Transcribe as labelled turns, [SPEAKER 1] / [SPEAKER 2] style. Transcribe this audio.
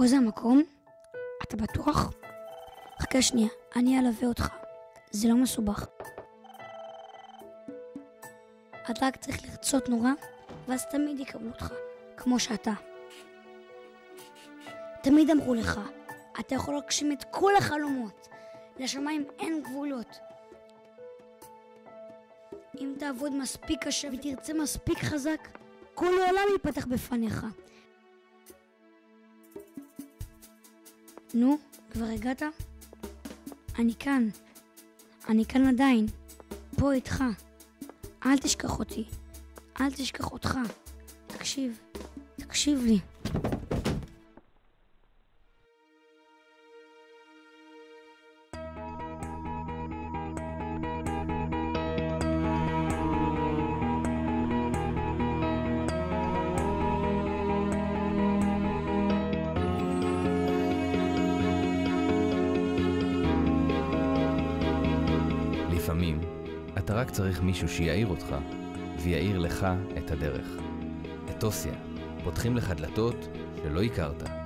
[SPEAKER 1] פה זה המקום? אתה בטוח? חכה שנייה, אני אלווה אותך. זה לא מסובך. אתה רק צריך לרצות נורא, ואז תמיד יקבלו אותך, כמו שאתה. תמיד אמרו לך, אתה יכול להגשים את כל החלומות. לשמיים אין גבולות. אם תעבוד מספיק קשה ותרצה מספיק חזק, כל העולם ייפתח בפניך. נו, כבר הגעת? אני כאן עדיין, פה איתך. אל תשכח אותי, אל תשכח אותך. תקשיב לי.
[SPEAKER 2] לפעמים אתה רק צריך מישהו שיעיר אותך ויעיר לך את הדרך. אתוסיה, פותחים לך דלתות שלא הכרת.